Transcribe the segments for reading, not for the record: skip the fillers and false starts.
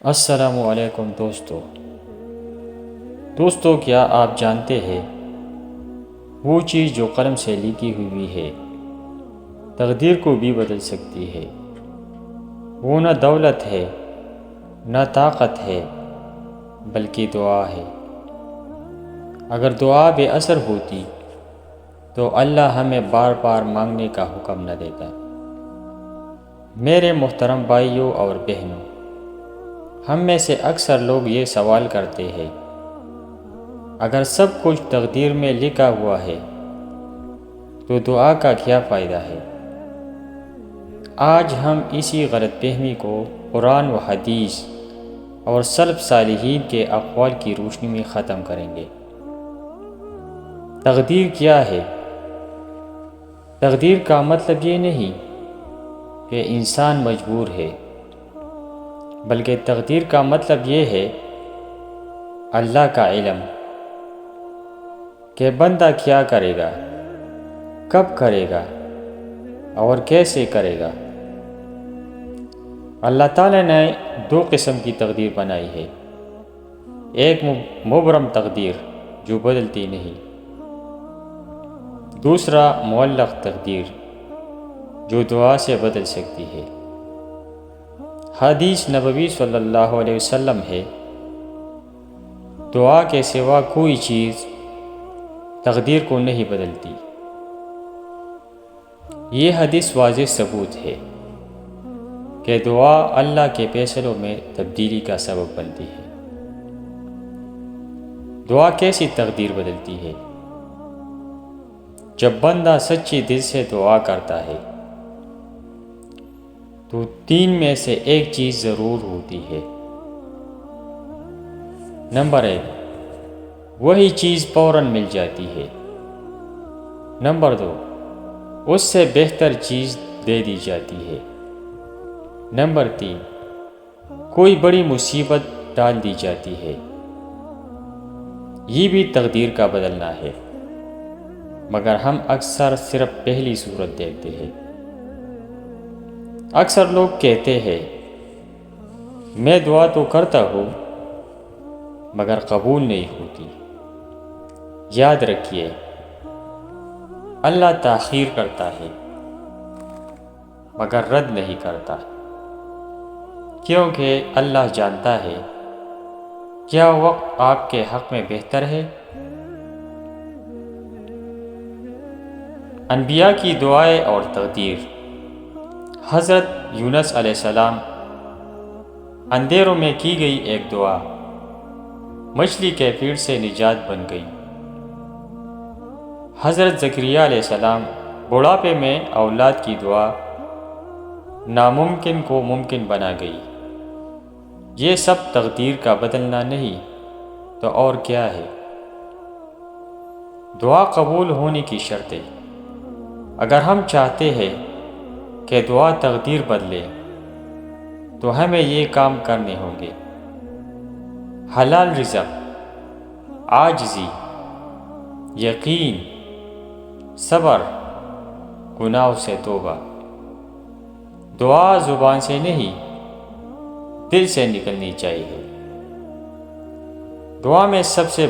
السلام علیکم دوستو کیا آپ جانتے ہیں وہ چیز جو قلم سے لکھی ہوئی ہے تقدیر کو بھی بدل سکتی ہے۔ وہ نہ دولت ہے نہ طاقت ہے بلکہ دعا ہے۔ اگر دعا بے اثر ہوتی تو اللہ ہمیں بار بار مانگنے کا حکم نہ دیتا۔ میرے محترم بھائیوں اور بہنوں، ہم میں سے اکثر لوگ یہ سوال کرتے ہیں، اگر سب کچھ تقدیر میں لکھا ہوا ہے تو دعا کا کیا فائدہ ہے؟ آج ہم اسی غلط فہمی کو قرآن و حدیث اور سلف صالحین کے اقوال کی روشنی میں ختم کریں گے۔ تقدیر کیا ہے؟ تقدیر کا مطلب یہ نہیں کہ انسان مجبور ہے، بلکہ تقدیر کا مطلب یہ ہے اللہ کا علم کہ بندہ کیا کرے گا، کب کرے گا اور کیسے کرے گا۔ اللہ تعالیٰ نے دو قسم کی تقدیر بنائی ہے، ایک مبرم تقدیر جو بدلتی نہیں، دوسرا معلق تقدیر جو دعا سے بدل سکتی ہے۔ حدیث نبوی صلی اللہ علیہ وسلم ہے، دعا کے سوا کوئی چیز تقدیر کو نہیں بدلتی۔ یہ حدیث واضح ثبوت ہے کہ دعا اللہ کے فیصلوں میں تبدیلی کا سبب بنتی ہے۔ دعا کیسی تقدیر بدلتی ہے؟ جب بندہ سچے دل سے دعا کرتا ہے تو تین میں سے ایک چیز ضرور ہوتی ہے۔ نمبر 1، وہی چیز فوراً مل جاتی ہے۔ نمبر 2، اس سے بہتر چیز دے دی جاتی ہے۔ نمبر 3، کوئی بڑی مصیبت ٹال دی جاتی ہے۔ یہ بھی تقدیر کا بدلنا ہے، مگر ہم اکثر صرف پہلی صورت دیکھتے ہیں۔ اکثر لوگ کہتے ہیں، میں دعا تو کرتا ہوں مگر قبول نہیں ہوتی۔ یاد رکھیے، اللہ تاخیر کرتا ہے مگر رد نہیں کرتا، کیونکہ اللہ جانتا ہے کیا وقت آپ کے حق میں بہتر ہے۔ انبیاء کی دعائیں اور تقدیر۔ حضرت یونس علیہ السلام اندھیروں میں کی گئی ایک دعا مچھلی کے پیٹ سے نجات بن گئی۔ حضرت زکریا علیہ السلام بڑھاپے میں اولاد کی دعا ناممکن کو ممکن بنا گئی۔ یہ سب تقدیر کا بدلنا نہیں تو اور کیا ہے؟ دعا قبول ہونے کی شرطیں۔ اگر ہم چاہتے ہیں کہ دعا تقدیر بدلے تو ہمیں یہ کام کرنے ہوں گے: حلال رزق، عاجزی، یقین، صبر، گناہوں سے توبہ۔ دعا زبان سے نہیں، دل سے نکلنی چاہیے۔ دعا میں سب سے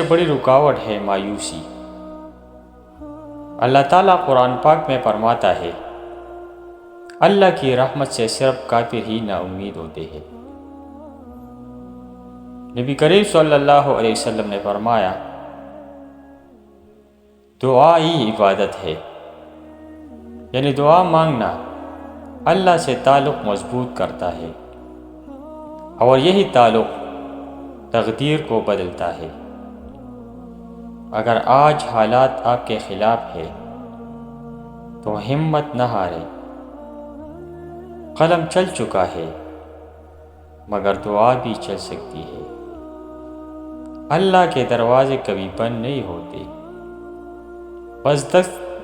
بڑی رکاوٹ ہے مایوسی۔ اللہ تعالیٰ قرآن پاک میں فرماتا ہے، اللہ کی رحمت سے صرف کافر ہی نا امید ہوتے ہیں۔ نبی کریم صلی اللہ علیہ وسلم نے فرمایا، دعا ہی عبادت ہے، یعنی دعا مانگنا اللہ سے تعلق مضبوط کرتا ہے، اور یہی تعلق تقدیر کو بدلتا ہے۔ اگر آج حالات آپ کے خلاف ہے تو ہمت نہ ہارے۔ قلم چل چکا ہے مگر دعا بھی چل سکتی ہے۔ اللہ کے دروازے کبھی بند نہیں ہوتے،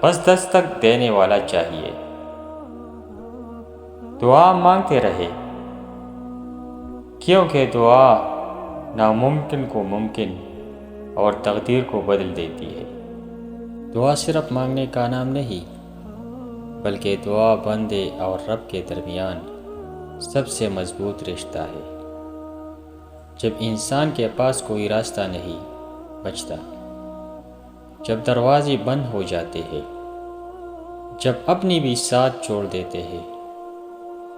بس دستک دینے والا چاہیے۔ دعا مانگتے رہے، کیونکہ دعا ناممکن کو ممکن اور تقدیر کو بدل دیتی ہے۔ دعا صرف مانگنے کا نام نہیں، بلکہ دعا بندے اور رب کے درمیان سب سے مضبوط رشتہ ہے۔ جب انسان کے پاس کوئی راستہ نہیں بچتا، جب دروازے بند ہو جاتے ہیں، جب اپنی بھی ساتھ چھوڑ دیتے ہیں،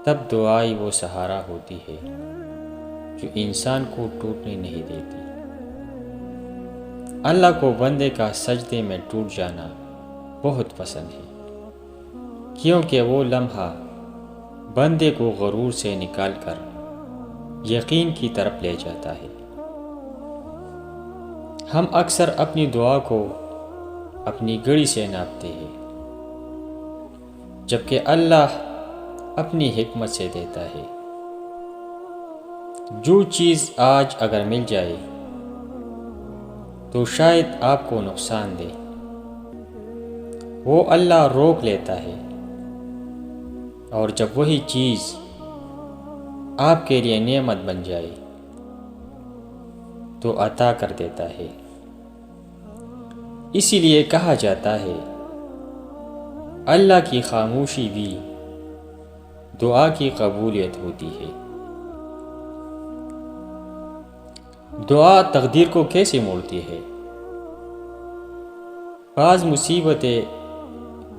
تب دعائی وہ سہارا ہوتی ہے جو انسان کو ٹوٹنے نہیں دیتی۔ اللہ کو بندے کا سجدے میں ٹوٹ جانا بہت پسند ہے، کیونکہ وہ لمحہ بندے کو غرور سے نکال کر یقین کی طرف لے جاتا ہے۔ ہم اکثر اپنی دعا کو اپنی گھڑی سے ناپتے ہیں، جبکہ اللہ اپنی حکمت سے دیتا ہے۔ جو چیز آج اگر مل جائے تو شاید آپ کو نقصان دے، وہ اللہ روک لیتا ہے، اور جب وہی چیز آپ کے لیے نعمت بن جائے تو عطا کر دیتا ہے۔ اسی لیے کہا جاتا ہے اللہ کی خاموشی بھی دعا کی قبولیت ہوتی ہے۔ دعا تقدیر کو کیسے موڑتی ہے؟ بعض مصیبتیں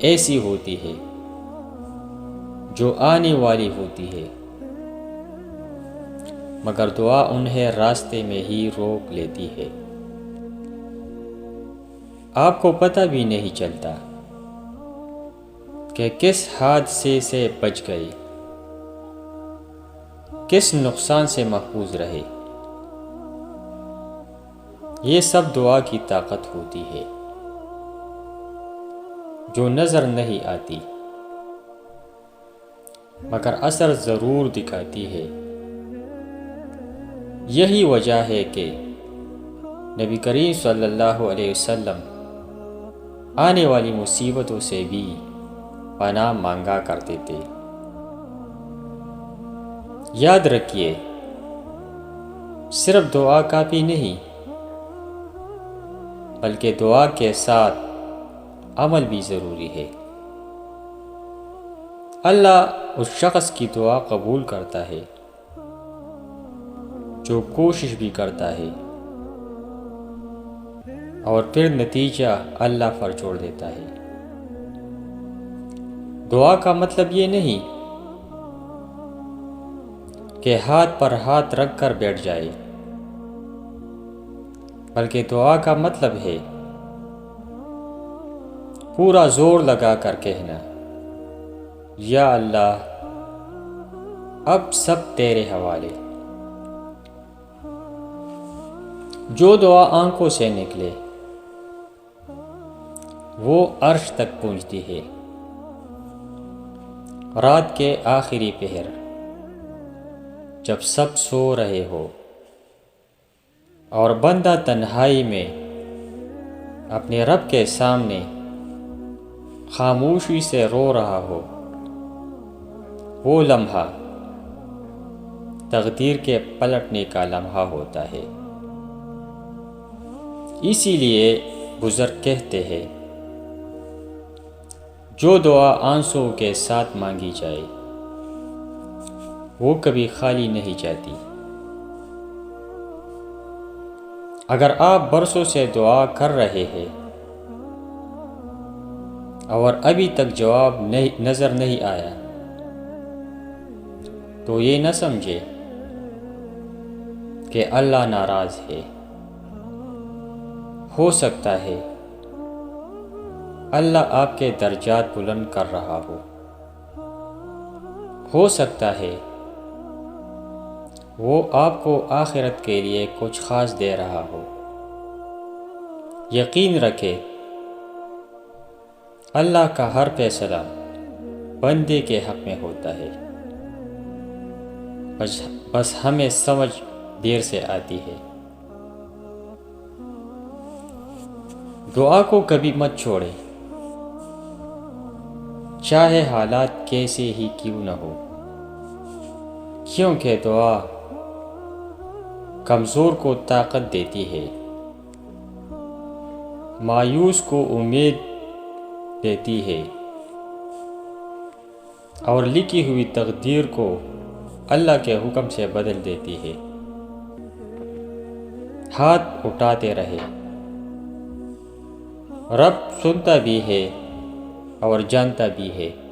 ایسی ہوتی ہے جو آنے والی ہوتی ہے، مگر دعا انہیں راستے میں ہی روک لیتی ہے۔ آپ کو پتہ بھی نہیں چلتا کہ کس حادثے سے بچ گئے، کس نقصان سے محفوظ رہے۔ یہ سب دعا کی طاقت ہوتی ہے جو نظر نہیں آتی، مگر اثر ضرور دکھاتی ہے۔ یہی وجہ ہے کہ نبی کریم صلی اللہ علیہ وسلم آنے والی مصیبتوں سے بھی پناہ مانگا کرتے تھے۔ یاد رکھیے، صرف دعا کافی نہیں، بلکہ دعا کے ساتھ عمل بھی ضروری ہے۔ اللہ اس شخص کی دعا قبول کرتا ہے جو کوشش بھی کرتا ہے، اور پھر نتیجہ اللہ پر چھوڑ دیتا ہے۔ دعا کا مطلب یہ نہیں کہ ہاتھ پر ہاتھ رکھ کر بیٹھ جائے، بلکہ دعا کا مطلب ہے پورا زور لگا کر کہنا، یا اللہ اب سب تیرے حوالے۔ جو دعا آنکھوں سے نکلے وہ عرش تک پہنچتی ہے۔ رات کے آخری پہر جب سب سو رہے ہو اور بندہ تنہائی میں اپنے رب کے سامنے خاموشی سے رو رہا ہو، وہ لمحہ تقدیر کے پلٹنے کا لمحہ ہوتا ہے۔ اسی لیے بزرگ کہتے ہیں، جو دعا آنسوں کے ساتھ مانگی جائے وہ کبھی خالی نہیں جاتی۔ اگر آپ برسوں سے دعا کر رہے ہیں اور ابھی تک جواب نظر نہیں آیا، تو یہ نہ سمجھے کہ اللہ ناراض ہے۔ ہو سکتا ہے اللہ آپ کے درجات بلند کر رہا ہو سکتا ہے وہ آپ کو آخرت کے لیے کچھ خاص دے رہا ہو۔ یقین رکھے، اللہ کا ہر فیصلہ بندے کے حق میں ہوتا ہے، بس ہمیں سمجھ دیر سے آتی ہے۔ دعا کو کبھی مت چھوڑے، چاہے حالات کیسے ہی کیوں نہ ہو، کیونکہ دعا کمزور کو طاقت دیتی ہے، مایوس کو امید دیتی ہے، اور لکھی ہوئی تقدیر کو اللہ کے حکم سے بدل دیتی ہے۔ ہاتھ اٹھاتے رہے، رب سنتا بھی ہے اور جانتا بھی ہے۔